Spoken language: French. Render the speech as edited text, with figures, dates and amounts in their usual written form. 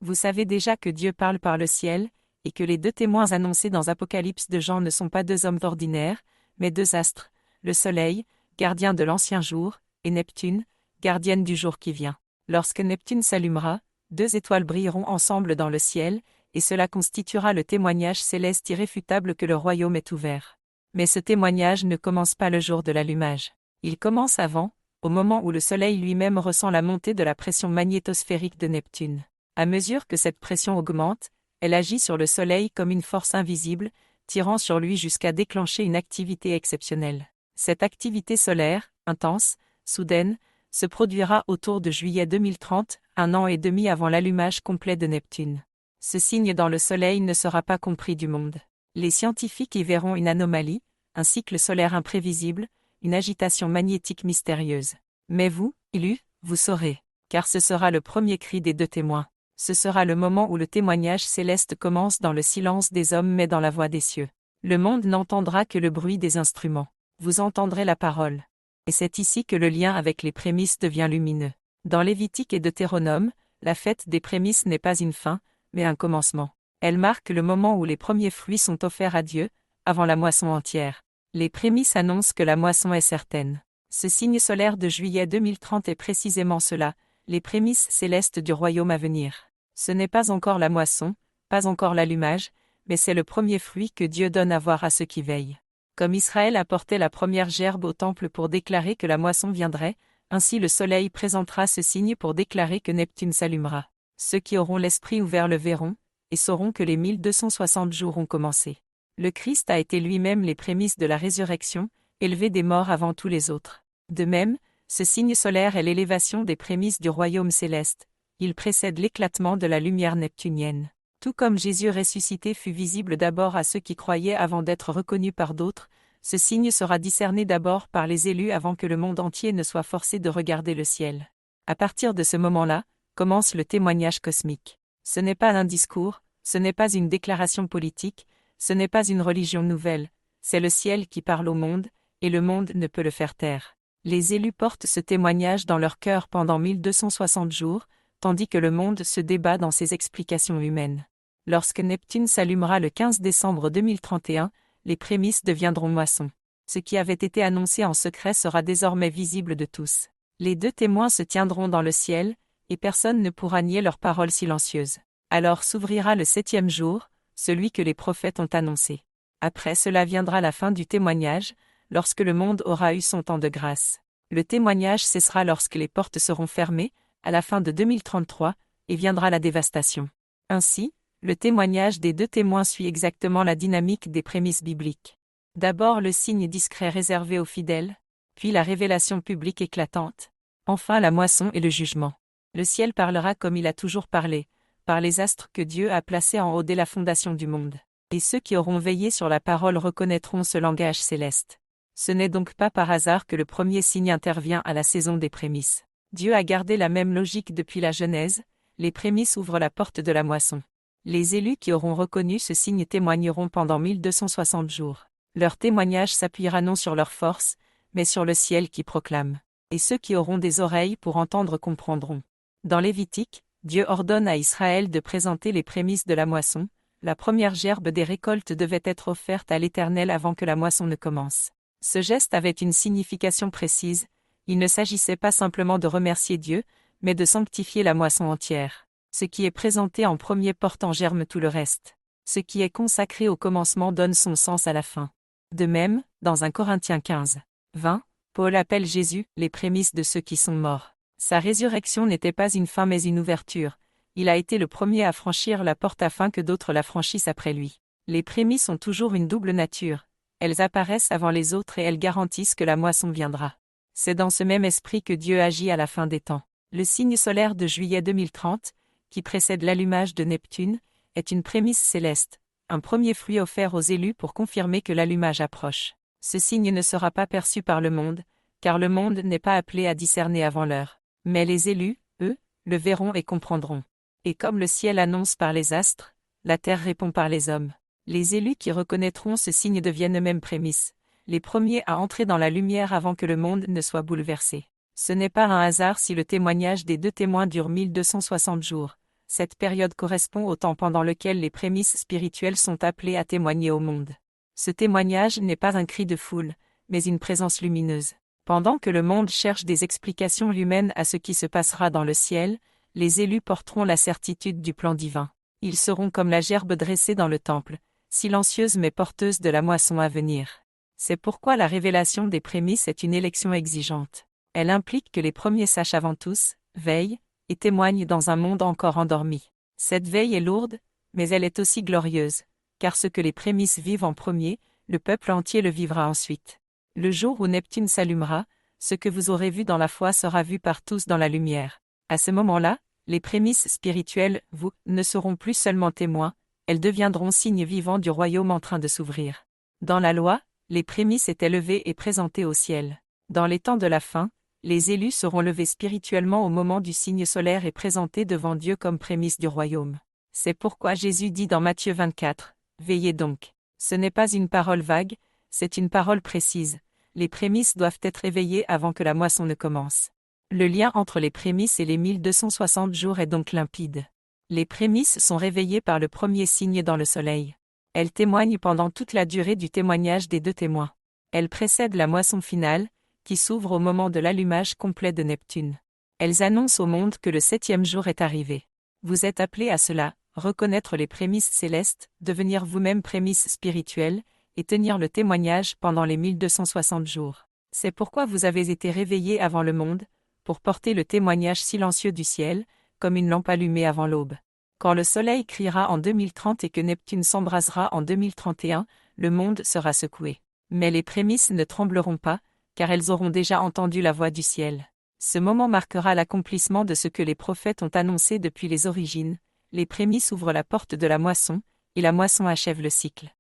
Vous savez déjà que Dieu parle par le ciel, et que les deux témoins annoncés dans Apocalypse de Jean ne sont pas deux hommes ordinaires, mais deux astres, le Soleil, gardien de l'ancien jour, et Neptune, gardienne du jour qui vient. Lorsque Neptune s'allumera, deux étoiles brilleront ensemble dans le ciel, et cela constituera le témoignage céleste irréfutable que le royaume est ouvert. Mais ce témoignage ne commence pas le jour de l'allumage. Il commence avant, au moment où le Soleil lui-même ressent la montée de la pression magnétosphérique de Neptune. À mesure que cette pression augmente, elle agit sur le Soleil comme une force invisible, tirant sur lui jusqu'à déclencher une activité exceptionnelle. Cette activité solaire, intense, soudaine, se produira autour de juillet 2030, un an et demi avant l'allumage complet de Neptune. Ce signe dans le Soleil ne sera pas compris du monde. Les scientifiques y verront une anomalie, un cycle solaire imprévisible, une agitation magnétique mystérieuse. Mais vous, élus, vous saurez, car ce sera le premier cri des deux témoins. Ce sera le moment où le témoignage céleste commence dans le silence des hommes mais dans la voix des cieux. Le monde n'entendra que le bruit des instruments. Vous entendrez la parole. Et c'est ici que le lien avec les prémices devient lumineux. Dans Lévitique et Deutéronome, la fête des prémices n'est pas une fin, mais un commencement. Elle marque le moment où les premiers fruits sont offerts à Dieu, avant la moisson entière. Les prémices annoncent que la moisson est certaine. Ce signe solaire de juillet 2030 est précisément cela, les prémices célestes du royaume à venir. Ce n'est pas encore la moisson, pas encore l'allumage, mais c'est le premier fruit que Dieu donne à voir à ceux qui veillent. Comme Israël apportait la première gerbe au temple pour déclarer que la moisson viendrait, ainsi le soleil présentera ce signe pour déclarer que Neptune s'allumera. Ceux qui auront l'esprit ouvert le verront, et sauront que les 1260 jours ont commencé. Le Christ a été lui-même les prémices de la résurrection, élevé des morts avant tous les autres. De même, ce signe solaire est l'élévation des prémices du royaume céleste. Il précède l'éclatement de la lumière neptunienne. Tout comme Jésus ressuscité fut visible d'abord à ceux qui croyaient avant d'être reconnus par d'autres, ce signe sera discerné d'abord par les élus avant que le monde entier ne soit forcé de regarder le ciel. À partir de ce moment-là, commence le témoignage cosmique. Ce n'est pas un discours, ce n'est pas une déclaration politique, ce n'est pas une religion nouvelle, c'est le ciel qui parle au monde, et le monde ne peut le faire taire. Les élus portent ce témoignage dans leur cœur pendant 1260 jours, tandis que le monde se débat dans ses explications humaines. Lorsque Neptune s'allumera le 15 décembre 2031, les prémices deviendront moissons. Ce qui avait été annoncé en secret sera désormais visible de tous. Les deux témoins se tiendront dans le ciel, et personne ne pourra nier leurs paroles silencieuses. Alors s'ouvrira le 7e jour, celui que les prophètes ont annoncé. Après cela viendra la fin du témoignage, lorsque le monde aura eu son temps de grâce. Le témoignage cessera lorsque les portes seront fermées, à la fin de 2033, et viendra la dévastation. Ainsi, le témoignage des deux témoins suit exactement la dynamique des prémices bibliques. D'abord le signe discret réservé aux fidèles, puis la révélation publique éclatante, enfin la moisson et le jugement. Le ciel parlera comme il a toujours parlé, par les astres que Dieu a placés en haut dès la fondation du monde. Et ceux qui auront veillé sur la parole reconnaîtront ce langage céleste. Ce n'est donc pas par hasard que le premier signe intervient à la saison des prémices. Dieu a gardé la même logique depuis la Genèse, les prémices ouvrent la porte de la moisson. Les élus qui auront reconnu ce signe témoigneront pendant 1260 jours. Leur témoignage s'appuiera non sur leur force, mais sur le ciel qui proclame. Et ceux qui auront des oreilles pour entendre comprendront. Dans Lévitique, Dieu ordonne à Israël de présenter les prémices de la moisson. La première gerbe des récoltes devait être offerte à l'Éternel avant que la moisson ne commence. Ce geste avait une signification précise. Il ne s'agissait pas simplement de remercier Dieu, mais de sanctifier la moisson entière. Ce qui est présenté en premier porte en germe tout le reste. Ce qui est consacré au commencement donne son sens à la fin. De même, dans 1 Corinthiens 15, 20, Paul appelle Jésus « les prémices de ceux qui sont morts ». Sa résurrection n'était pas une fin mais une ouverture. Il a été le premier à franchir la porte afin que d'autres la franchissent après lui. Les prémices ont toujours une double nature. Elles apparaissent avant les autres et elles garantissent que la moisson viendra. C'est dans ce même esprit que Dieu agit à la fin des temps. Le signe solaire de juillet 2030, qui précède l'allumage de Neptune, est une prémisse céleste, un premier fruit offert aux élus pour confirmer que l'allumage approche. Ce signe ne sera pas perçu par le monde, car le monde n'est pas appelé à discerner avant l'heure. Mais les élus, eux, le verront et comprendront. Et comme le ciel annonce par les astres, la terre répond par les hommes. Les élus qui reconnaîtront ce signe deviennent eux-mêmes prémices, les premiers à entrer dans la lumière avant que le monde ne soit bouleversé. Ce n'est pas un hasard si le témoignage des deux témoins dure 1260 jours. Cette période correspond au temps pendant lequel les prémices spirituelles sont appelées à témoigner au monde. Ce témoignage n'est pas un cri de foule, mais une présence lumineuse. Pendant que le monde cherche des explications humaines à ce qui se passera dans le ciel, les élus porteront la certitude du plan divin. Ils seront comme la gerbe dressée dans le temple, silencieuse mais porteuse de la moisson à venir. C'est pourquoi la révélation des prémices est une élection exigeante. Elle implique que les premiers sachent avant tous, veillent, et témoignent dans un monde encore endormi. Cette veille est lourde, mais elle est aussi glorieuse, car ce que les prémices vivent en premier, le peuple entier le vivra ensuite. Le jour où Neptune s'allumera, ce que vous aurez vu dans la foi sera vu par tous dans la lumière. À ce moment-là, les prémices spirituelles, vous, ne seront plus seulement témoins, elles deviendront signes vivants du royaume en train de s'ouvrir. Dans la loi, les prémices étaient levées et présentées au ciel. Dans les temps de la fin, les élus seront levés spirituellement au moment du signe solaire et présentés devant Dieu comme prémices du royaume. C'est pourquoi Jésus dit dans Matthieu 24, « Veillez donc ». Ce n'est pas une parole vague, c'est une parole précise. Les prémices doivent être éveillées avant que la moisson ne commence. Le lien entre les prémices et les 1260 jours est donc limpide. Les prémices sont réveillées par le premier signe dans le soleil. Elles témoignent pendant toute la durée du témoignage des deux témoins. Elles précèdent la moisson finale, qui s'ouvre au moment de l'allumage complet de Neptune. Elles annoncent au monde que le 7e jour est arrivé. Vous êtes appelés à cela, reconnaître les prémices célestes, devenir vous-même prémices spirituelles, et tenir le témoignage pendant les 1260 jours. C'est pourquoi vous avez été réveillés avant le monde, pour porter le témoignage silencieux du ciel, comme une lampe allumée avant l'aube. Quand le soleil criera en 2030 et que Neptune s'embrasera en 2031, le monde sera secoué. Mais les prémices ne trembleront pas, car elles auront déjà entendu la voix du ciel. Ce moment marquera l'accomplissement de ce que les prophètes ont annoncé depuis les origines. Les prémices ouvrent la porte de la moisson, et la moisson achève le cycle.